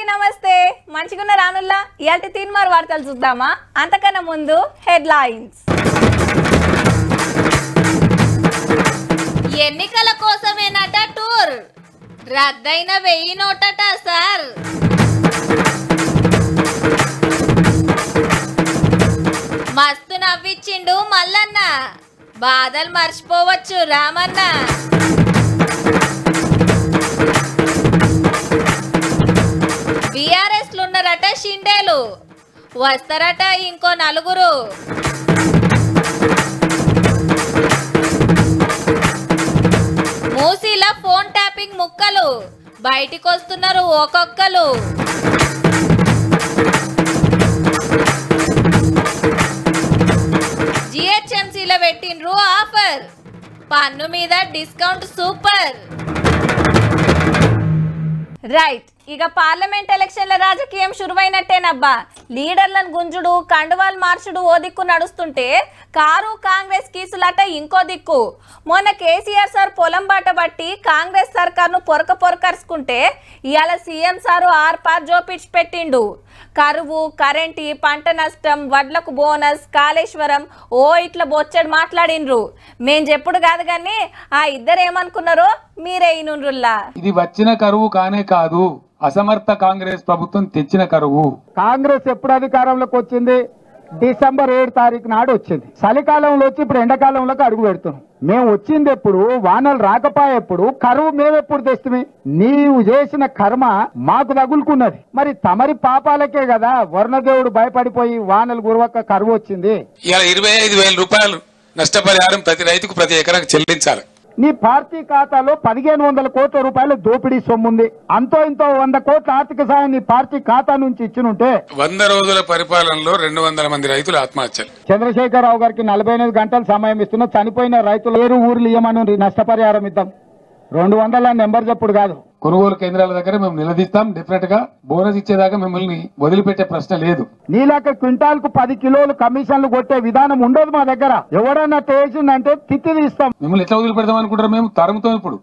నమస్తే మంచిగున్న రానుల్లా ఇయాల్టి తీన్మార్ వార్తలు చూద్దామా అంతకన్నా ముందు హెడ్లైన్స్ ఎన్నికల కోసమేనట టూర్ రద్దయిన 1000 నోటట సార్ మస్తు నవ్విచ్చిండు మల్లన్న బాధలు మర్చిపోవచ్చు రామన్న బీఆర్ఎస్ లున్నారట షిండేలు వస్తారట ఇంకో 4 మూసీల ఫోన్ ట్యాపింగ్ ముక్కలు బయటికి వస్తున్నారు ఒక్కొక్కరు జిహెచ్ఎంసీలో పెట్టిండ్రు ఆఫర్ పన్ను మీద డిస్కౌంట్ సూపర్ రైట్ ఇక పార్లమెంట్ ఎలక్షన్ల రాజకీయం షురువైనట్టేనబ్బా లీడర్లను గుంజుడు కండువాల్ మార్చుడు ఓ దిక్కు నడుస్తుంటే కారు కాంగ్రెస్ కీసులట ఇంకో దిక్కు మొన్న కేసీఆర్ సార్ పొలం బాట బట్టి కాంగ్రెస్ సర్కార్ను పొరకరుచుకుంటే ఇవాళ సీఎం సారు ఆర్పార్ జోపిడ్చి పెట్టిండు కరువు కరెంటు పంట నష్టం వడ్లకు బోనస్ కాళేశ్వరం ఓ ఇట్లా బొచ్చడు మాట్లాడినరు మేం చెప్పుడు కాదు కానీ ఆ ఇద్దరు ఏమనుకున్నారో మీరే ఇనుండ్రుల్లా ఇది వచ్చిన కరువు కానే కాదు అసమర్థ కాంగ్రెస్ ప్రభుత్వం తెచ్చిన కరువు. కాంగ్రెస్ ఎప్పుడు అధికారంలోకి వచ్చింది? డిసెంబర్ 7 తారీఖు నాడు వచ్చింది. చలికాలంలో వచ్చి ఇప్పుడు ఎండాకాలంలోకి అడుగు పెడుతున్నాం. మేము వచ్చింది ఎప్పుడు, వానలు రాకపోయేప్పుడు, కరువు మేమెప్పుడు తెస్తుంది? నీవు చేసిన కర్మ మాకు తగులుకున్నది. మరి తమరి పాపాలకే కదా వర్ణదేవుడు భయపడిపోయి వానలు గురవక కరువు వచ్చింది. ఇలా 25,000 రూపాయలు నష్టపరిహారం ప్రతి రైతుకు ప్రతి ఎకరాకు చెల్లించాలి. నీ పార్టీ ఖాతాలో 1500 కోట్ల రూపాయల దోపిడీ సొమ్ముంది. అంతో ఇంతో 100 కోట్ల ఆర్థిక సాయం నీ పార్టీ ఖాతా నుంచి ఇచ్చినుంటే 100 రోజుల పరిపాలనలో 200 మంది రైతులు ఆత్మహత్యలు. చంద్రశేఖరరావు గారికి 48 గంటలు సమయం ఇస్తున్నా. చనిపోయిన రైతులు ఏరు ఊర్లు ఇవ్వమని నష్టపరిహారం ఇద్దాం. 200 నెంబర్ చెప్పుడు కాదు. కొనుగోలు కేంద్రాల దగ్గర మేము నిలదీస్తాం. డెఫినెట్ గా బోనస్ ఇచ్చేదాకా మిమ్మల్ని వదిలిపెట్టే ప్రశ్న లేదు. నీలాక క్వింటాల్ కు 10 కిలోలు కమిషన్లు కొట్టే విధానం ఉండదు మా దగ్గర. ఎవడన్నా చేసిందంటే తిత్తి తీస్తాం. మిమ్మల్ని ఎట్లా వదిలిపెడతాం అనుకుంటారు? మేము తరుముతాం. ఇప్పుడు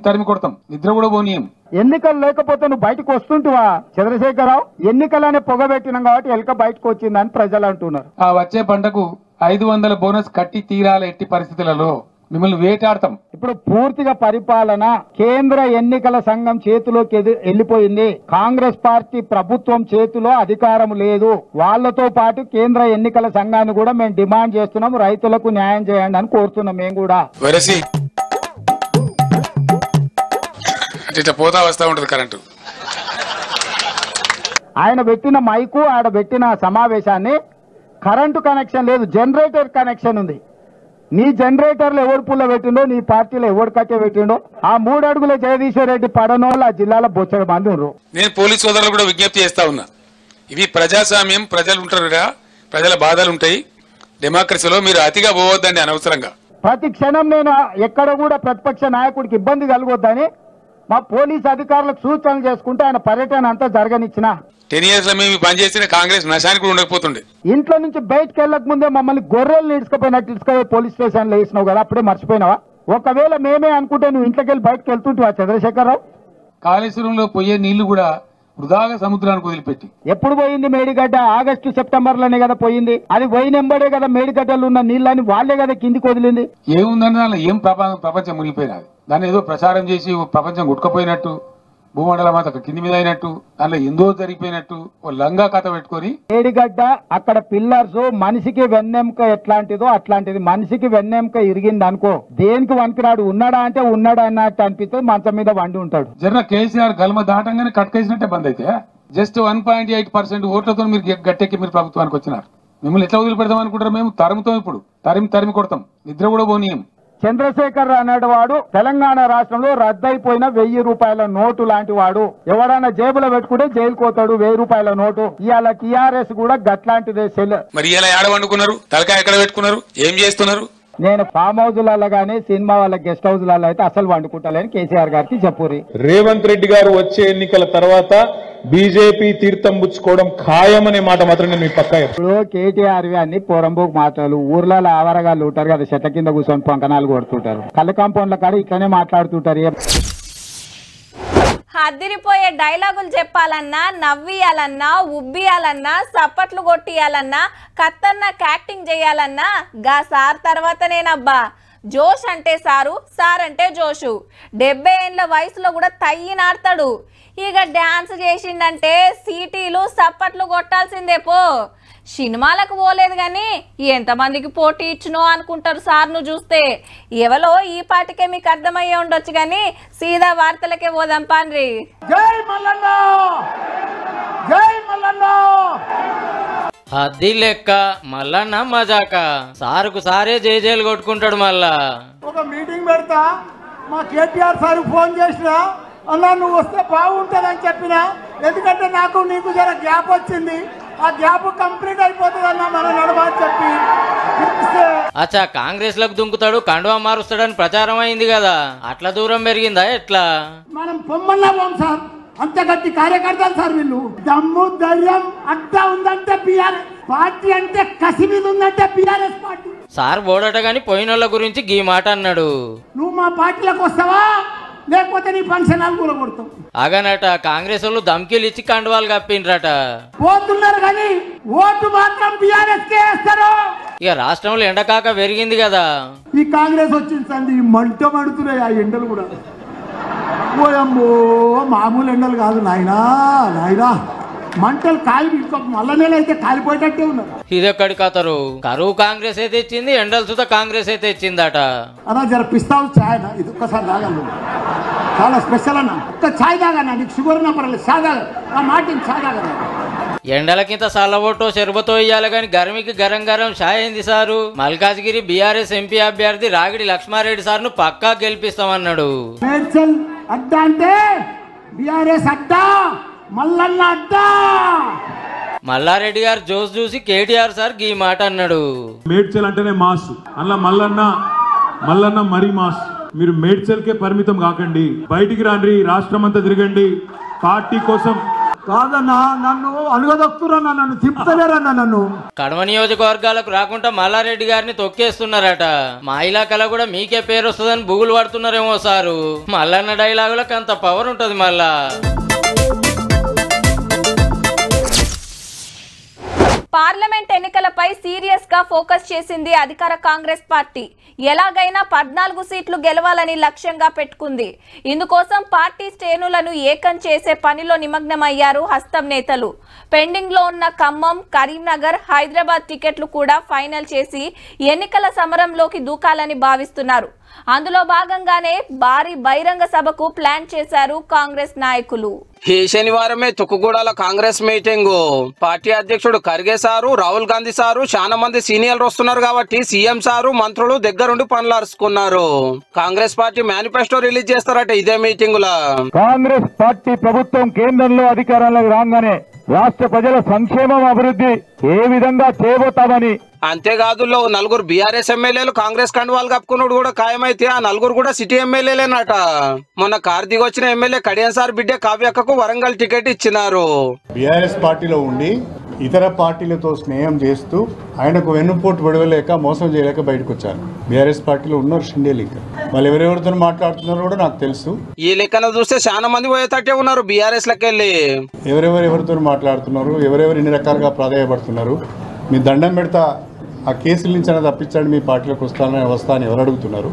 తరిమి కొడతాం. నిద్ర కూడా పోనీయం. ఎన్నికలు లేకపోతే నువ్వు బయటకు వస్తుంటివా చంద్రశేఖరరావు? ఎన్నికలనే పొగబెట్టినాం కాబట్టి ఎలక బయటకు వచ్చిందని ప్రజలు అంటున్నారు. ఆ వచ్చే పంటకు 500 బోనస్ కట్టి తీరాల ఎట్టి పరిస్థితులలో మిమ్మల్ని వేటాడతాం. ఇప్పుడు పూర్తిగా పరిపాలన కేంద్ర ఎన్నికల సంఘం చేతిలోకి వెళ్ళిపోయింది. కాంగ్రెస్ పార్టీ ప్రభుత్వం చేతిలో అధికారం లేదు. వాళ్లతో పాటు కేంద్ర ఎన్నికల సంఘాన్ని కూడా మేము డిమాండ్ చేస్తున్నాం. రైతులకు న్యాయం చేయండి అని కోరుతున్నాం. మేము కూడా పోతా వస్తా ఉంటది కరెంటు. ఆయన పెట్టిన మైకు ఆడ పెట్టిన సమావేశాన్ని కరెంటు కనెక్షన్ లేదు, జనరేటర్ కనెక్షన్ ఉంది. నీ జనరేటర్లు ఎవరు పుల్ల పెట్టిండో, నీ పార్టీలో ఎవరు కట్టే పెట్టిండో, ఆ 3 అడుగుల జగదీశ్వర్ రెడ్డి పడనోళ్ళు ఆ జిల్లాలో బొచ్చడు మంది ఉన్నారు. నేను పోలీసు సోదరులు కూడా విజ్ఞప్తి చేస్తా ఉన్నా. ఇవి ప్రజాస్వామ్యం, ప్రజలు ఉంటారు, ప్రజల బాధలు ఉంటాయి. డెమోక్రసీలో మీరు అతిగా పోవద్దండి అనవసరంగా. ప్రతి క్షణం నేను ఎక్కడ కూడా ప్రతిపక్ష నాయకుడికి ఇబ్బంది కలగొద్దని మా పోలీసు అధికారులకు సూచనలు చేసుకుంటే ఆయన పర్యటన అంతా జరగనిచ్చిన 10 years లో మేము పనిచేసిన కాంగ్రెస్ నశానికి కూడా ఉండకపోతుండే. ఇంట్లో నుంచి బయటకు వెళ్ళక ముందే మమ్మల్ని గొర్రెలు ఇసుకపోయినట్టు ఇసుకపోయి పోలీస్ స్టేషన్ లో వేసినావు కదా, అప్పుడే మర్చిపోయినావా? ఒకవేళ మేమే అనుకుంటే నువ్వు ఇంట్లోకి వెళ్ళి బయటకు వెళ్తుంటావా చంద్రశేఖరరావు? కాళేశ్వరంలో పోయే నీళ్లు కూడా వృధాగా సముద్రానికి వదిలిపెట్టి ఎప్పుడు పోయింది మేడిగడ్డ? ఆగస్టు సెప్టెంబర్ లోనే కదా పోయింది. అది పోయినెంబడే కదా మేడిగడ్డలు ఉన్న నీళ్ళని వాళ్ళే కదా కిందికి వదిలింది. ఏముందని దానిలో ఏం ప్రపంచం మునిగిపోయినది. దాన్ని ఏదో ప్రచారం చేసి ప్రపంచం గుట్టుకపోయినట్టు, భూమండలం అంతా కింది మీద అయినట్టు, దానిలో ఎందో జరిగిపోయినట్టు ఓ లంగా కథ పెట్టుకొని మేడిగడ్డ అక్కడ పిల్లర్స్ మనిషికి వెన్నెముక ఎట్లాంటిదో అట్లాంటిది. మనిషికి వెన్నెముక ఇరిగింది అనుకో, దేనికి వనికిరాడు. ఉన్నాడా అంటే ఉన్నాడా అన్నట్టు అనిపిస్తుంది. మంచం మీద వండి ఉంటాడు. జర కేసీఆర్ గల్మ దాటంగానే కట్కేసినట్టే బంద్ అయితే జస్ట్ 1.8% ఓట్లతో మీరు గట్టెక్కి మీరు ప్రభుత్వానికి వచ్చినారు. మిమ్మల్ని ఎట్లా వదిలిపెడతాం అనుకుంటారు? మేము తరుముతాం. ఇప్పుడు తరిమి కొడతాం. నిద్ర కూడా పోనీయం. చంద్రశేఖర్ అనే వాడు తెలంగాణ రాష్ట్రంలో రద్దయిపోయిన 1000 రూపాయల నోటు లాంటి వాడు. ఎవరైనా జేబులో పెట్టుకుంటే జైలుకు పోతాడు. 1000 రూపాయల నోటు. ఇవాళ టీఆర్ఎస్ కూడా గట్లాంటిదే. మరి ఇలా ఏడ వండుకున్నారు? తలకాయ ఎక్కడ పెట్టుకున్నారు? ఏం చేస్తున్నారు? నేను ఫామ్ హౌస్లలో గానీ సినిమా వాళ్ళ గెస్ట్ హౌస్లలో అయితే అసలు వండుకుంటాలని కేసీఆర్ గారికి చెప్పురి. రేవంత్ రెడ్డి గారు వచ్చే ఎన్నికల తర్వాత బీజేపీ తీర్థం పుచ్చుకోవడం ఖాయమనే మాట మాత్రం నేను మీ పక్క. ఇప్పుడు కేటీఆర్ అన్ని పొరంబోకు మాటలు. ఊర్లలో ఆవరగాళ్ళు ఉంటారు కదా, చెట్ల కింద కూర్చొని పొంకనాలు కొడుతుంటారు. కళ్ళ కాంపౌండ్ల కాడ ఇట్లనే మాట్లాడుతుంటారు. అదిరిపోయే డైలాగులు చెప్పాలన్నా, నవ్వియాలన్నా, ఉబ్బియాలన్నా, సప్పట్లు కొట్టియాలన్నా, ఖతర్నాక్ యాక్టింగ్ చేయాలన్నా గా సార్ తర్వాతనేనబ్బా. జోష్ అంటే సారు, సార్ అంటే జోషు. 70 ఏళ్ళ వయసులో కూడా తయ్యినాడతాడు. ఇక డ్యాన్స్ చేసిండంటే సీటీలు సప్పట్లు కొట్టాల్సిందే పో. సినిమాలకు పోలేదు కానీ ఎంతమందికి పోటీ ఇచ్చినో అనుకుంటారు సార్ను చూస్తే. ఎవలో ఈ పాటికే మీకు అర్థమయ్యే ఉండొచ్చు కానీ సీదా వార్తలకే పోదాం పాండ్రి. జై మల్లన్న, జై మల్లన్న. అది లెక్క మల్లన్న మజాక సారుకు సారే జేజేలు కొట్టుకుంటాడు. మళ్ళా ఒక మీటింగ్ పెడతా, మా కేటీఆర్ సార్ ఫోన్ చేసినా, అన్నా నువ్వు వస్తే బాగుంటుందని చెప్పినా, ఎందుకంటే నాకు నీకు జర గ్యాప్ వచ్చింది, ఆ గ్యాప్ కంప్లీట్ అయిపోతుంది అన్న మన నడవని చెప్పి అచ్చా కాంగ్రెస్ లకు దుంకుతాడు, కండువా మారుస్తాడని ప్రచారం అయింది కదా, అట్లా దూరం పెరిగిందా ఎట్లా? మనం పొమ్మన్నా పోం సార్, అంత గట్టి కార్యకర్తలు సార్ వీళ్ళు. దమ్ము ధైర్యం అడ్డా ఉందంటే బీఆర్ఎస్ పార్టీ, అంటే కసి మీద ఉందంటే బీఆర్ఎస్ పార్టీ. సార్ బోడట గాని పోయినోళ్ళ గురించి గీ మాట అన్నాడు. నువ్వు మా పార్టీలోకి వస్తావా లేకపోతే నీ ఫంక్షన్ హాల్ కూడా కొడతాం అగనట కాంగ్రెస్ వాళ్ళు ధమ్కీలు ఇచ్చి కండువాలు కప్పిండ్రట. పోతున్నారు కానీ ఓటు మాత్రం బీఆర్ఎస్ కే వేస్తారు. ఇక రాష్ట్రంలో ఎండకాక పెరిగింది కదా, ఈ కాంగ్రెస్ వచ్చింది సంది మంట మడుతున్నాయి ఆ ఎండలు కూడా. ఓయమ్మో మామూలు ఎండలు కాదు నాయనా, నాయనా మంటలు కాలి మళ్ళా నెల అయితే కాలిపోయేటట్టే ఉన్నారు. ఇదెక్కడి కథరు, కరువు కాంగ్రెస్ అయితే ఇచ్చింది, ఎండలు సుత కాంగ్రెస్ అయితే ఇచ్చిందట. అన్నా జర పిస్తావు ఛాయ్ అన్న, ఇది ఒక్కసారి తాగలను, చాలా స్పెషల్ అన్న, ఒక్క ఛాయ్ తాగన్నా, నీకు షుగర్ ఉన్నా పర్లేదు, ఛాయ్ తాగ, ఆ మాటిని ఛాయ్ తాగన్నా. ఎండలకింత సల్లబొట్టో చెరుబతో ఇయ్యాలి కానీ గర్మికి గరం గరం షాయ్ అయింది సారు. మల్కాజ్గిరి బీఆర్ఎస్ ఎంపీ అభ్యర్థి రాగిడి లక్ష్మారెడ్డి సార్ను పక్కా గెలిపిస్తామన్నాడు. మేడ్చల్ అడ్డా అంటే బీఆర్ఎస్ అడ్డా, మల్లన్న అడ్డా. మల్లారెడ్డి గారు జోస్ చూసి కేటీఆర్ సార్ గీ మాట అన్నాడు. మేడ్చల్ అంటేనే మాస్, అలా మల్లన్న మరీ మాస్. మీరు మేడ్చల్కే పరిమితం కాకండి, బయటికి రాండి, రాష్ట్రం అంతా తిరగండి పార్టీ కోసం. కాదన్నా నన్ను అలుగదొక్కురన్నా, నన్ను తిప్పుతలేరన్నా నన్ను. కడమ నియోజకవర్గాలకు రాకుండా మల్లారెడ్డి గారిని తొక్కేస్తున్నారట. మా ఇలాకలో కూడా మీకే పేరు వస్తుందని బుగులు పడుతున్నారేమో సారు. మల్లన్న డైలాగులకు అంత పవర్ ఉంటది. మళ్ళా పార్లమెంట్ ఎన్నికలపై సీరియస్ గా ఫోకస్ చేసింది అధికార కాంగ్రెస్ పార్టీ. ఎలాగైనా 14 సీట్లు గెలవాలని లక్ష్యంగా పెట్టుకుంది. ఇందుకోసం పార్టీ శ్రేణులను ఏకం చేసే పనిలో నిమగ్నమయ్యారు హస్తం నేతలు. పెండింగ్ లో ఉన్న ఖమ్మం, కరీంనగర్, హైదరాబాద్ టికెట్లు కూడా ఫైనల్ చేసి ఎన్నికల సమరంలోకి దూకాలని భావిస్తున్నారు. అందులో భాగంగానే భారీ బహిరంగ సభకు ప్లాన్ చేశారు కాంగ్రెస్ నాయకులు. ఈ శనివారమే తుక్కుగూడలో కాంగ్రెస్ మీటింగ్. పార్టీ అధ్యక్షుడు ఖర్గే సారు, రాహుల్ గాంధీ సారు, చాలా మంది సీనియర్లు వస్తున్నారు కాబట్టి సీఎం సారు, మంత్రులు దగ్గరుండి పనులు అరుచుకున్నారు. కాంగ్రెస్ పార్టీ మేనిఫెస్టో రిలీజ్ చేస్తారట ఇదే మీటింగ్ లో. కాంగ్రెస్ పార్టీ ప్రభుత్వం కేంద్రంలో అధికారంలోకి రాగానే రాష్ట్ర ప్రజల సంక్షేమం, అభివృద్ధి ఏ విధంగా చేయబోతామని. అంతేకాదు 4 బీఆర్ఎస్ ఎమ్మెల్యేలు కాంగ్రెస్ కండువాలు కప్పుకున్నాడు కూడా ఖాయమైతే ఆ 4 కూడా సిటీ ఎమ్మెల్యేలేనట. మొన్న కార్తీక్ వచ్చిన ఎమ్మెల్యే కడియం సార్ బిడ్డ కావ్యక్కకు వరంగల్ టికెట్ ఇచ్చినారు. బీఆర్ఎస్ పార్టీలో ఉండి ఇతర పార్టీలతో స్నేహం చేస్తూ ఆయనకు వెన్నుపోటు విడవలేక మోసం చేయలేక బయటకు వచ్చారు. బీఆర్ఎస్ పార్టీలో ఉన్నారు షిండేలు, ఇంకా వాళ్ళు ఎవరెవరితో మాట్లాడుతున్నారో కూడా నాకు తెలుసు. ఈ లెక్కన చూస్తే చాలా మంది పోయేటట్టే ఉన్నారు బీఆర్ఎస్ లకెళ్ళి. ఎవరెవరితో మాట్లాడుతున్నారు, ఎవరెవరు ఇన్ని రకాలుగా ప్రాధాయపడుతున్నారు, మీ దండం పెడతా ఆ కేసుల నుంచి అయినా తప్పించండి, మీ పార్టీలోకి వస్తా అని ఎవరు అడుగుతున్నారు.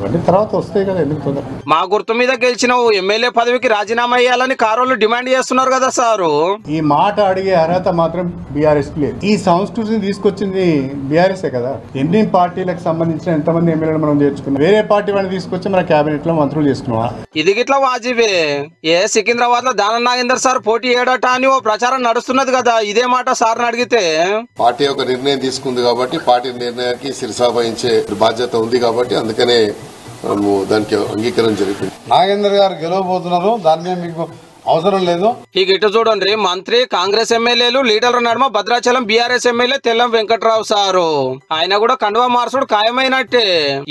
ఇవన్నీ తర్వాత వస్తాయి కదా, ఎందుకు తొందర. మా గుర్తు మీద గెలిచిన ఎమ్మెల్యే పదవికి రాజీనామా చేయాలని కారోళ్ళు డిమాండ్ చేస్తున్నారు కదా సారు. ఈ మాట అడిగే అర్హత మాత్రం బీఆర్ఎస్ లేదు. ఈ సంస్కృతిని తీసుకొచ్చింది బీఆర్ఎస్ కదా. ఎన్ని పార్టీలకు సంబంధించిన ఎంతమంది ఎమ్మెల్యేలు మనం చేర్చుకున్నాం, వేరే పార్టీ వాడిని తీసుకొచ్చి మన కేబినెట్ లో మంత్రులు చేసుకున్నావా? ఇది గిట్లా వాజిబే. సికింద్రాబాద్ లో దానం నాగేందర్ సార్ పోటీ చేయడట అని ఓ ప్రచారం నడుస్తున్నది కదా, ఇదే మాట సార్ని అడిగితే పార్టీ ఒక నిర్ణయం తీసుకుంది కాబట్టి పార్టీ నిర్ణయానికి శిరసావహించే బాధ్యత ఉంది కాబట్టి అందుకనే మనము దానికి అంగీకరణ జరిగింది. నాగేందర్ గారు గెలవబోతున్నారు, దాని మీద మీకు అవసరం లేదు. ఇక ఇటు చూడండి, మంత్రి, కాంగ్రెస్ ఎమ్మెల్యేలు లీడర్ల నడుమ Bhadrachalam BRS MLA Tellam Venkatrao sir. ఆయన కూడా కండువా మార్చుడు ఖాయమైనట్టే.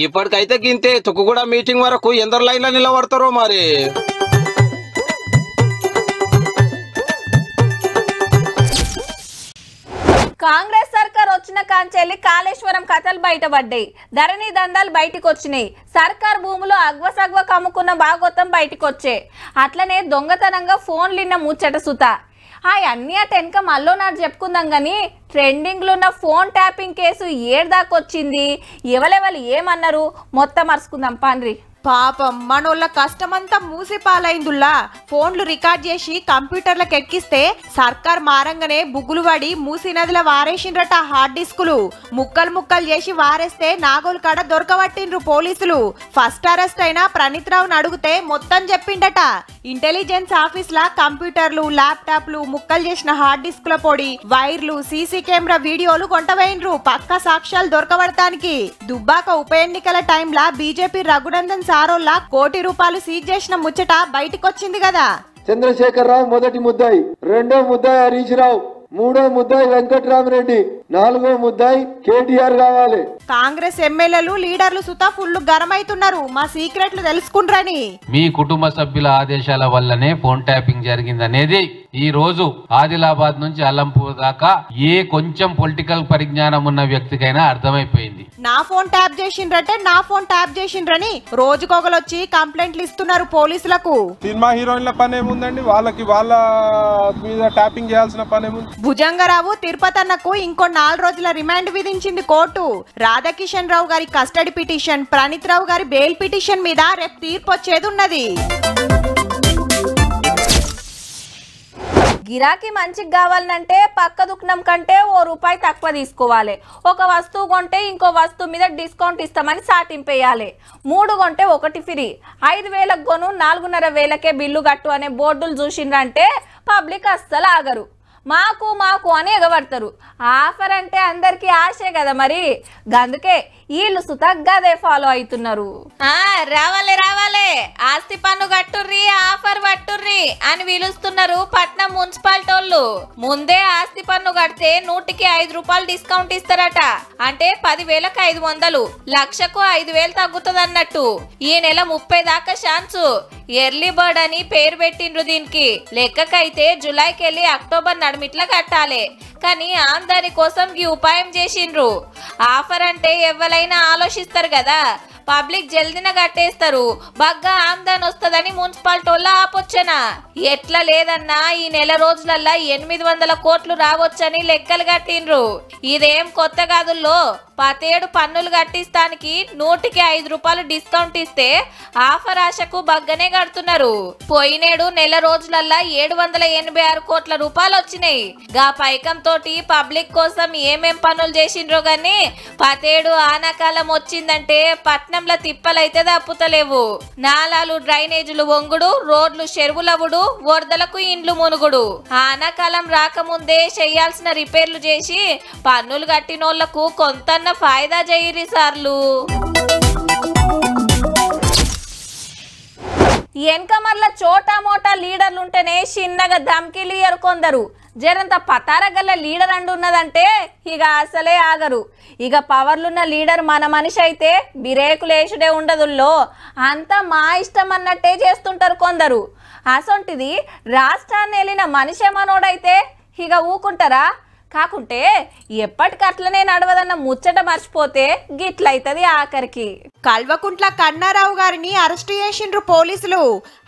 ఇప్పటికైతే గింతే. తుక్కుగూడ మీటింగ్ వరకు ఎందరు లైన్లో నిలబడతారో మరి. కాంగ్రెస్ సర్కార్ వచ్చిన కాంచెల్లి కాళేశ్వరం కథలు బయటపడ్డాయి, ధరణి దందాలు బయటకు వచ్చినాయి, సర్కార్ భూములు అగ్వసగ్వ కమ్ముకున్న భాగోతం బయటకు వచ్చే, అట్లనే దొంగతనంగా ఫోన్లు ఇన్న ముచ్చట సుత. అన్నీ అటు వెనక మళ్ళీ నాడు చెప్పుకుందాం కానీ ట్రెండింగ్లో ఉన్న ఫోన్ ట్యాపింగ్ కేసు ఏడాకొచ్చింది, ఎవరెవరు ఏమన్నారు మొత్తం మరుచుకుందాం పాండ్రి. పాపం మనోళ్ళ కష్టమంతా మూసిపాలైందుల్లా ఫోన్లు రికార్డ్ చేసి కంప్యూటర్లకు ఎక్కిస్తే సర్కార్ మారంగానే బుగ్గులు పడి మూసి నదిలో వారేసిండ్రట హార్డ్ డిస్కులు. ముక్కలు ముక్కలు చేసి వారేస్తే నాగోలు కాడ దొరకబట్టిండ్రు పోలీసులు. ఫస్ట్ అరెస్ట్ అయిన ప్రణీత్ రావును అడిగితే మొత్తం చెప్పిండట. ఇంటెలిజెన్స్ ఆఫీస్ లా కంప్యూటర్లు, ల్యాప్టాప్లు, ముక్కలు చేసిన హార్డ్ డిస్కుల పొడి, వైర్లు, సీసీ కెమెరా వీడియోలు కొంటవేయిండ్రు పక్కా సాక్ష్యాలు దొరకబడటానికి. దుబ్బాక ఉప ఎన్నికల టైంలా బీజేపీ రఘునందన్ సారోల్లా ₹1 కోటి సీజ్ చేసిన ముచ్చట బయటకొచ్చింది కదా. చంద్రశేఖర్ రావు మొదటి ముద్దాయి, రెండో ముద్దాయి హరీష్ రావు, మూడో ముద్దాయి వెంకట్రామరెడ్డి, నాలుగో ముద్దాయి కేటీఆర్ కావాలి. కాంగ్రెస్ ఎమ్మెల్యేలు లీడర్లు సుతా ఫుల్ గరమైతున్నారు మా సీక్రెట్లు తెలుసుకుంటారని. మీ కుటుంబ సభ్యుల ఆదేశాల వల్లనే ఫోన్ ట్యాపింగ్ జరిగిందనేది ఈ రోజు ఆదిలాబాద్ నుంచి అల్లంపూర్ దాకా ఏ కొంచెం పొలిటికల్ పరిజ్ఞానం ఉన్న వ్యక్తికైనా అర్థమైపోయింది. నా ఫోన్ ట్యాప్ చేసిండ్రంటే నా ఫోన్ ట్యాప్ చేసిండ్రని రోజుకొకలొచ్చి కంప్లైంట్లు ఇస్తున్నారు పోలీసులకు. సినిమా హీరోయిన్ల పని ఏముందండి, వాళ్ళకి వాళ్ళ మీద ట్యాపింగ్ చేయాల్సిన పని ఏముంది. భుజంగరావు తిరుపతన్నకు ఇంకో 4 రోజుల రిమాండ్ విధించింది కోర్టు. రాధాకిషన్ రావు గారి కస్టడీ పిటిషన్, ప్రణీత్ రావు గారి బెయిల్ పిటిషన్ మీద రేపు తీర్పు వచ్చేది ఉన్నది. గిరాకీ మంచిగా కావాలంటే పక్క దుకాణం కంటే ₹1 తక్కువ తీసుకోవాలి. ఒక వస్తువు కొంటే ఇంకో వస్తువు మీద డిస్కౌంట్ ఇస్తామని సాటింపేయాలి. 3 కొంటే 1 ఫ్రీ, 5,000కు కొను 4,500కే బిల్లు కట్టు అనే బోర్డులు చూసిండ్రంటే పబ్లిక్ అస్సలు ఆగరు. మాకు మాకు అని ఎగబడతారు. ఆఫర్ అంటే అందరికి ఆశే కదా, మరి అందుకే వీళ్ళు సుతగ్గాదే ఫాలో అవుతున్నారు. రావాలే రావాలే, ఆస్తి పన్ను కట్టుర్రి, ఆఫర్ పట్టుర్రి అని పిలుస్తున్నారు పట్నం మున్సిపాలిటీ వాళ్ళు. ముందే ఆస్తి పన్ను కడితే 100కి ₹5 డిస్కౌంట్ ఇస్తారట. అంటే 10,000కి 500, లక్షకు 5,000 తగ్గుతుంది అన్నట్టు. ఈ నెల 30 దాకా ఛాన్సు. ఎర్లీ బర్డ్ అని పేరు పెట్టిండ్రు దీనికి. లెక్కకైతే జూలైకి వెళ్ళి అక్టోబర్ నడిమిట్లా కట్టాలి. కానీ ఆమ్దాని కోసం ఈ ఉపాయం చేసిండ్రు. ఆఫర్ అంటే ఎవరైనా ఆలోచిస్తారు కదా, పబ్లిక్ జల్దిన కట్టేస్తారు, బాగా ఆమ్దాని వస్తుందని మున్సిపాలిటీ వాళ్ళు ఆపొచ్చనా. ఎట్లా లేదన్నా ఈ నెల రోజులల్లా 800 కోట్లు రావచ్చని లెక్కలు కట్టిండ్రు. ఇదేం కొత్త కాదుల్లో. 17 పన్నులు కట్టిస్తానికి 100కి ₹5 డిస్కౌంట్ ఇస్తే ఆఫర్ ఆశకు బగ్గనే కడుతున్నారు. పోయినేడు నెల రోజులల్లా 786 కోట్ల రూపాయలు వచ్చినాయి. గా పైకం తోటి పబ్లిక్ కోసం ఏమేం పనులు చేసిండ్రో గాని 17 ఆనాకాలం వచ్చిందంటే పట్నంలో తిప్పలైతే తప్పుతలేవు. నాలాలు డ్రైనేజీలు వంగుడు, రోడ్లు చెరువులవుడు, వరదలకు ఇండ్లు మునుగుడు. ఆనాకాలం రాకముందే చేయాల్సిన రిపేర్లు చేసి పన్నులు కట్టినోళ్లకు కొంత ఫాయిదా చేయరి సార్లు. వెనకమర్ల చోటా మోటా లీడర్లు ఉంటేనే చిన్నగా ధమ్కీలు ఇయ్యరు కొందరు. జరంత పతారగల్ల లీడర్ అంటున్నదంటే ఇక అసలే ఆగరు. ఇక పవర్లున్న లీడర్ మన మనిషి అయితే బిరేకులేసుడే ఉండదుల్లో. అంతా మా ఇష్టం అన్నట్టే చేస్తుంటారు కొందరు. అసొంటిది రాష్ట్రాన్ని వెళ్ళిన మనిషి మనోడైతే ఇక ఊకుంటారా? కాకుంటే ఎప్పటికట్లనే నడవదన్న ముచ్చట మర్చిపోతే గిట్లయితది ఆఖరికి. కల్వకుంట్ల కన్నారావు గారిని అరెస్ట్ చేసిండ్రు పోలీసులు.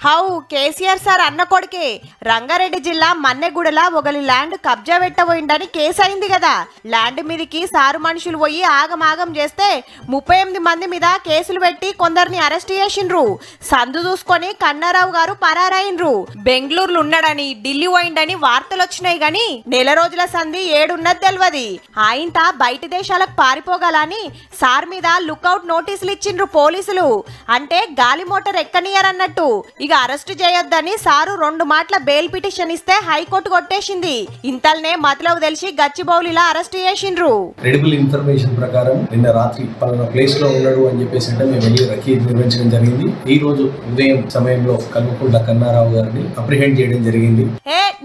హౌ కేసీఆర్ సార్ అన్న కొడుకే రంగారెడ్డి జిల్లా మన్నెగూడల ఒకరి ల్యాండ్ కబ్జా పెట్టబోయిందని కేసు అయింది కదా. ల్యాండ్ మీదకి సారు మనుషులు పోయి ఆగమాగం చేస్తే 38 మంది మీద కేసులు పెట్టి కొందరిని అరెస్ట్ చేసిండ్రు. సందు చూసుకొని కన్నారావు గారు పరారైండ్రు. బెంగళూరులో ఉన్నాడని, ఢిల్లీ పోయిండని వార్తలు వచ్చినాయి గాని నెల రోజుల సంధి ఏడున్నది తెలియదు. ఆయనతా బయట దేశాలకు పారిపోగలని సార్ మీద లుక్అవుట్ నోటీసులు ఇచ్చిండ్రు పోలీసులు. అంటే గాలి మోటార్ ఎక్కనియరన్నట్టు. ఇక అరెస్ట్ చేయొద్దని సారు 2 మాటల బెయిల్ పిటిషన్ ఇస్తే హైకోర్టు కొట్టేసింది. ఇంతల్నే మతలవు తెలిసి గచ్చిబౌలిలా అరెస్ట్ చేసిండ్రు. క్రెడిబుల్ ఇన్ఫర్మేషన్ ప్రకారం నిన్న రాత్రి పలానా ప్లేస్ లో ఉన్నాడు అని చెప్పేసి అంటే మేము వెళ్ళి రకీ నిర్వహించడం జరిగింది. ఈ రోజు ఉదయం సమయంలో కల్వకుంట్ల కన్నారావు గారిని అప్రిహెండ్ చేయడం జరిగింది.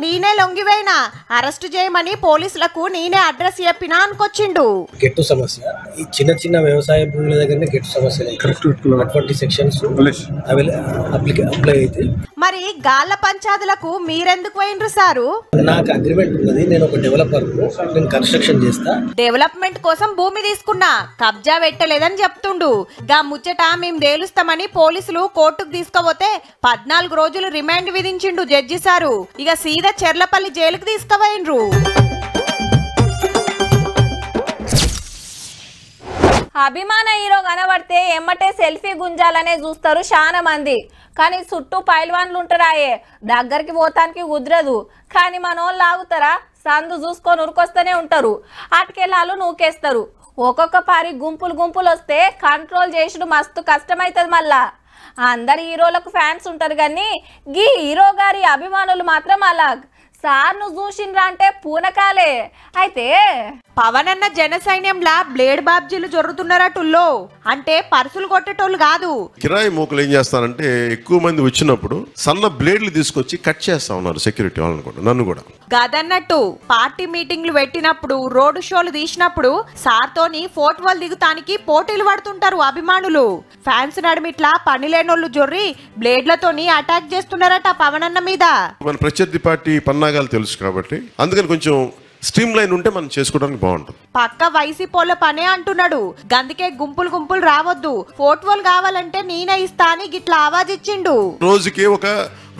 నేనే లొంగివేనా అరెస్ట్ చేయమని పోలీసులకు నేనే అడ్రస్ చెప్పినా అనుకొచ్చిండు. గెట్టు సమస్య ఈ చిన్న చిన్న వ్యవసాయ భూముల దగ్గరనే గెట్టు సమస్యలు అటువంటి సెక్షన్స్ అప్లై అయితే మరి గాళ్ళ పంచాయతీలకు మీరెందుకు పోయినరు సారు? నాకు అగ్రిమెంట్ ఉన్నది, నేను ఒక డెవలపర్, నేను కన్స్ట్రక్షన్ చేస్తా. డెవలప్మెంట్ కోసం భూమి తీసుకున్నా, కబ్జా పెట్టలేదని చెప్తుండు. గా ముచ్చట మేము తేలుస్తామని పోలీసులు కోర్టుకు తీసుకుపోతే 14 రోజులు రిమాండ్ విధించిండు జడ్జి సారు. ఇక సీదా చెర్లపల్లి జైలుకు తీసుకుపోయినరు. అభిమాన హీరో కనబడితే ఎమ్మటే సెల్ఫీ గుంజాలనే చూస్తారు చాలా మంది. కానీ చుట్టూ పైల్వాన్లు ఉంటారాయే, దగ్గరికి పోతానికి కుదరదు. కానీ మనోళ్ళు ఆగుతారా? సందు చూసుకొని ఉరికొస్తూనే ఉంటారు. అటుకెళ్ళాలు నూకేస్తారు. ఒక్కొక్క పారి గుంపులు వస్తే కంట్రోల్ చేసుడు మస్తు కష్టమవుతుంది. మళ్ళా అందరు హీరోలకు ఫ్యాన్స్ ఉంటారు కానీ గీ హీరో గారి అభిమానులు మాత్రం అలా సార్ను చూసిండ్రా అంటే పూనకాలే. అయితే పవన్ అన్న జన సైన్యంలా బ్లేడ్ బాబ్జీలు జరుగుతున్నారటుల్లో, అంటే పర్సులు కొట్టేటోళ్ళు కాదు. కిరాయి మోకలు ఏం చేస్తారంటే ఎక్కువ మంది వచ్చినప్పుడు సన్న బ్లేడ్లు తీసుకొచ్చి కట్ చేస్తా ఉన్నారు సెక్యూరిటీ వాళ్ళని కూడా, నన్ను కూడా. గదన్నట్టు పార్టీ మీటింగ్లు పెట్టినప్పుడు, రోడ్ షోలు తీసినప్పుడు సార్తోని ఫోటోలు దిగుతానికి పోటీలు పడుతుంటారు అభిమానులు. ఫ్యాన్స్ నడిమిట్లా పని లేనోళ్ళు జొర్రి బ్లేడ్లతోని అటాక్ చేస్తున్నారట పవన్ అన్న మీద. మన ప్రత్యర్థి పార్టీ పన్నాగాలు తెలుసు కాబట్టి అందుకని కొంచెం స్ట్రీమ్ లైన్ ఉంటే మనం చేసుకోవడానికి బాగుంటుంది. పక్క వైసీపోల పనే అంటున్నాడు. గందుకే గుంపులు రావద్దు, ఫోటోలు కావాలంటే నేనే ఇస్తా అని గిట్లా ఆవాజ్ ఇచ్చిండు. రోజుకి ఒక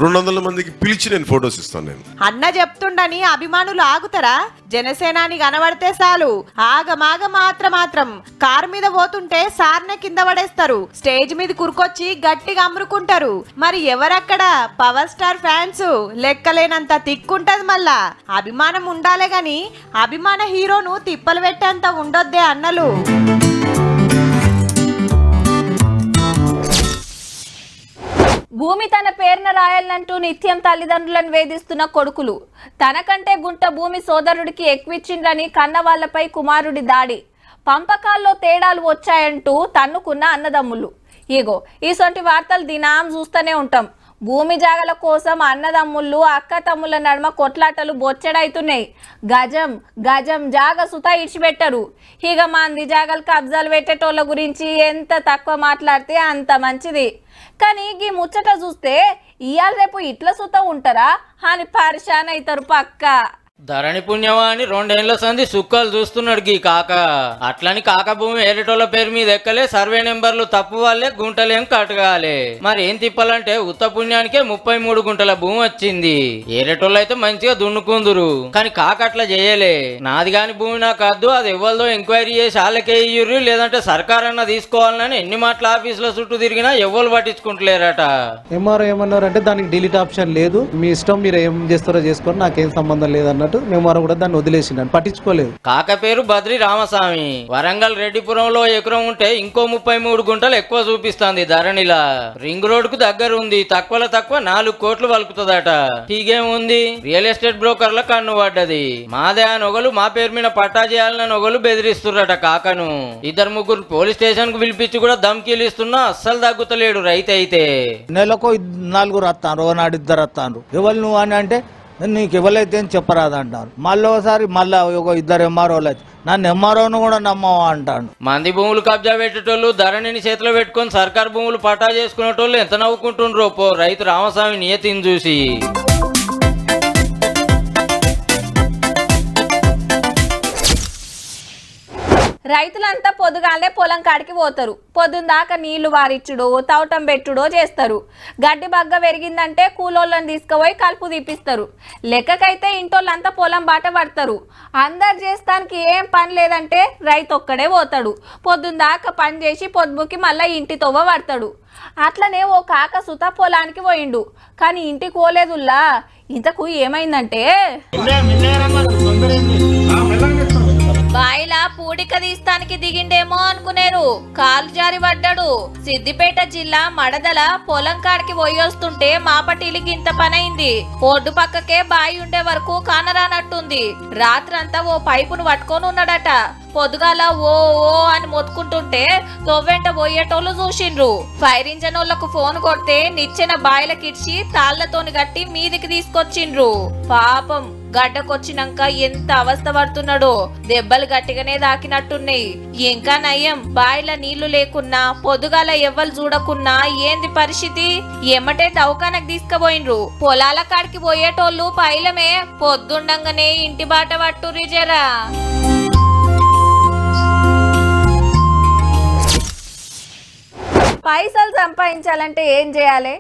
200 మందికి పిలిచి నేను ఫొటోస్ ఇస్తాను నేను అన్న చెప్తుండని అభిమానులు ఆగుతారా? జనసేనాని కనబడితే చాలు ఆగమాగ మాత్రం కారు మీద పోతుంటే సార్నే కింద పడేస్తారు, స్టేజ్ మీద కురుకొచ్చి గట్టిగా అమ్ముకుంటారు. మరి ఎవరక్కడ? పవర్ స్టార్ ఫ్యాన్స్ లెక్కలేనంత తిక్కుంటది. మళ్ళా అభిమానం ఉండాలే గాని అభిమాన హీరోను తిప్పలు పెట్టేంత ఉండొద్దే అన్నలు. భూమి తన పేరున రాయాలంటూ నిత్యం తల్లిదండ్రులను వేధిస్తున్న కొడుకులు, తనకంటే గుంట భూమి సోదరుడికి ఎక్కువిచ్చిండ్రని కన్న వాళ్లపై కుమారుడి దాడి, పంపకాల్లో తేడాలు వచ్చాయంటూ తన్నుకున్న అన్నదమ్ములు. ఇగో ఇసొంటి వార్తలు దినాం చూస్తూనే ఉంటాం. భూమి జాగల కోసం అన్నదమ్ముళ్ళు అక్క తమ్ముళ్ళ నడుమ కొట్లాటలు బొచ్చడైతున్నాయి. గజం జాగ సుతా ఇడిచిపెట్టరు. ఇక మంది జాగలు కబ్జాలు పెట్టేటోళ్ళ గురించి ఎంత తక్కువ మాట్లాడితే అంత మంచిది. కానీ ఈ ముచ్చట చూస్తే ఇయాల రేపు ఇట్లా సుతా ఉంటారా అని పరిశాన్ అవుతారు పక్కా. ధరణి పుణ్యమా అని 2 ఏళ్ల సంది సుక్కలు చూస్తున్నాడు గీ కాక. అట్లని కాక భూమి ఏరేటోళ్ళ పేరు మీద ఎక్కలే, సర్వే నెంబర్లు తప్పు వాళ్ళే, గుంటలేం కట్టగాలే. మరి ఏం తిప్పాలంటే ఉత్త పుణ్యానికే 33 గుంటల భూమి వచ్చింది. ఏరేటోళ్ళు అయితే మంచిగా దున్నుకుందురు, కానీ కాక అట్లా చేయలే. నాది కాని భూమి నాకు వద్దు, అది ఎవరిదో ఎంక్వైరీ చేసి వాళ్ళకే ఇయ్యుర్రి, లేదంటే సర్కార్ అన్న తీసుకోవాలని ఎన్ని మాటల ఆఫీసుల చుట్టూ తిరిగినా ఎవరు పట్టించుకుంటలేరట. ఎంఆర్ఓ ఏమన్నారంటే దానికి డిలీట్ ఆప్షన్ లేదు, మీ ఇష్టం, మీరు ఏం చేస్తారో చేసుకోండి, నాకేం సంబంధం లేదన్నట్టు మేము కూడా దాన్ని వదిలేసిండు, పట్టించుకోలేదు. కాక పేరు బద్రి రామస్వామి. వరంగల్ రెడ్డిపురంలో ఎకరం ఉంటే ఇంకో 33 గుంటలు ఎక్కువ చూపిస్తుంది ధరణిలా. రింగ్ రోడ్ కు దగ్గర ఉంది, తక్కువలో తక్కువ 4 కోట్లు వలుకుతుందట. ఠీకేముంది, రియల్ ఎస్టేట్ బ్రోకర్ల కన్ను పడ్డది. మాదే ఆ నొగలు మా పేరు మీద పట్టా చేయాలన్న నొగలు బెదిరిస్తుర్రట కాకను. 2-3 పోలీస్ స్టేషన్ కు పిలిపించి కూడా ధమ్కీలు ఇస్తున్నా అస్సలు తగ్గుతలేడు రైతు అయితే. నెలకు 4 వస్తాను, నాడు 2 వస్తాను. ఎవరు నువ్వు అని అంటే నీకు ఎవరైతే చెప్పరాదంటారు. మళ్ళీ ఒకసారి మళ్ళీ 2 ఎంఆర్ఓలు అయితే నన్ను ఎంఆర్ఓను కూడా నమ్మవా అంటాడు. మంది భూములు కబ్జా పెట్టేటోళ్ళు ధరణిని చేతిలో పెట్టుకొని సర్కార్ భూములు పట్టా చేసుకునేటోళ్ళు ఎంత నవ్వుకుంటుండ్రో పో రైతు రామస్వామి నియతిని చూసి. రైతులంతా పొద్దుగాలే పొలం కాడికి పోతారు. పొద్దుందాకా నీళ్లు వారిచ్చుడో తవటం పెట్టుడో చేస్తారు. గడ్డి బగ్గ పెరిగిందంటే కూలోళ్ళని తీసుకుపోయి కలుపు తీపిస్తారు. లెక్కకైతే ఇంటోళ్ళంతా పొలం బాట పడతారు. అందరు చేస్తానికి ఏం పని లేదంటే రైతు ఒక్కడే పోతాడు. పొద్దుందాకా పని చేసి పొద్దుకి మళ్ళీ ఇంటి తవ్వ పడతాడు. అట్లనే ఓ కాక సుత పొలానికి పోయిండు, కానీ ఇంటికి పోలేదుల్లా. ఇంతకు ఏమైందంటే బాయిలా పూడిక తీస్తానికి దిగిండేమో అనుకునేరు, కాలు జారి పడ్డాడు. సిద్దిపేట జిల్లా మడదల పొలం కాడికి పోయొస్తుంటే మాపటిలికి ఇంత పనైంది. ఒడ్డు పక్కకే బాయి ఉండే వరకు కానరానట్టుంది. రాత్రంతా ఓ పైపును పట్టుకొని ఉన్నాడట. పొద్దుగాల ఓ ఓ అని మొత్తుకుంటుంటే తొవ్వెంట పోయేటోళ్ళు చూసిండ్రు. ఫైర్ ఇంజన్ వాళ్ళకు ఫోన్ కొడితే నిచ్చెన బాయిలకిడ్చి తాళ్లతోని గట్టి మీదికి తీసుకొచ్చిండ్రు. పాపం గడ్డకొచ్చినాక ఎంత అవస్థ పడుతున్నాడో. దెబ్బలు గట్టిగానే దాకినట్టున్నాయి. ఇంకా నయం బాయిల నీళ్లు లేకున్నా పొద్దుగాల ఎవ్వరు చూడకున్నా ఏంది పరిస్థితి? ఎమ్మటే దవాఖానకు తీసుకుపోయిండ్రు. పొలాల కాడికి పోయేటోళ్ళు పైలమే పొద్దుండంగానే ఇంటి బాట పట్టుర్రి జరా. పైసలు సంపాదించాలంటే ఏం చేయాలి?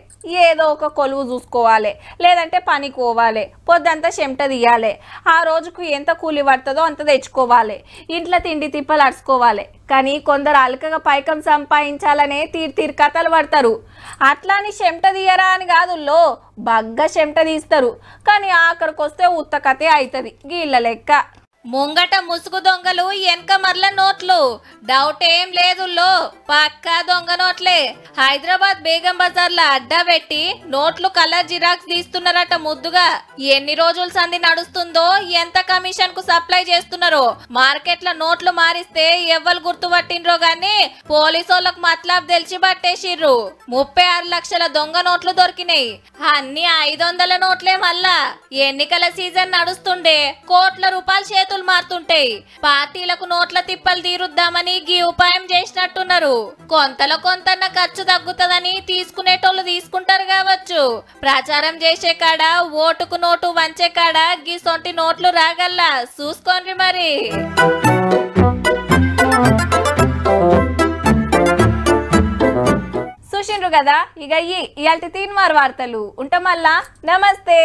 ఏదో ఒక కొలువు చూసుకోవాలి, లేదంటే పనికి పోవాలి, పొద్దంతా చెమట తీయాలి. ఆ రోజుకు ఎంత కూలి పడుతుందో అంత తెచ్చుకోవాలి, ఇంట్లో తిండి తిప్పలు అడుచుకోవాలి. కానీ కొందరు అలకగా పైకం సంపాదించాలనే తీరు కథలు పడతారు. అట్లాని చెమట తీయరా అని కాదుల్లో, బగ్గా చెమట తీస్తారు. కానీ ఆఖరికి వస్తే ఉత్త కథే అవుతుంది గీళ్ళ లెక్క. ముంగట ముసుగు దొంగలు వెనక మరల నోట్లు, డౌట్ ఏం లేదుల్లో, పక్కా దొంగ నోట్లే. హైదరాబాద్ బేగం బజార్ లా అడ్డా పెట్టి నోట్లు కలర్ జిరాక్స్ తీస్తున్నారట ముద్దుగా. ఎన్ని రోజుల సంధి నడుస్తుందో, ఎంత కమిషన్ కు సప్లై చేస్తున్నారో. మార్కెట్ లో నోట్లు మారిస్తే ఎవ్వరు గుర్తుపట్టిండ్రో గాని పోలీసోళ్లకు మతలబ్ తెలిసి పట్టేసిర్రు. 36 లక్షల దొంగ నోట్లు దొరికినాయి. అన్ని 500 నోట్లే. మళ్ళా ఎన్నికల సీజన్ నడుస్తుండే కోట్ల రూపాయలు చేతులు మారుతుంటాయి. పార్టీలకు నోట్ల తిప్పలు తీరుద్దామని గీ ఉపాయం చేసినట్టున్నారు. కొంతలో కొంతన్న ఖర్చు తగ్గుతుందని తీసుకునేటోళ్ళు తీసుకుంటారు కావచ్చు. ప్రచారం చేసే కాడ ఓటుకు నోటు వంచే కాడ గీ సొంటి నోట్లు రాగల్లా చూసుకోండి మరి. చూసిండ్రు కదా, ఇక ఇయాల్టి తీన్మార్ వార్తలు ఉంటాం. మళ్ళా నమస్తే.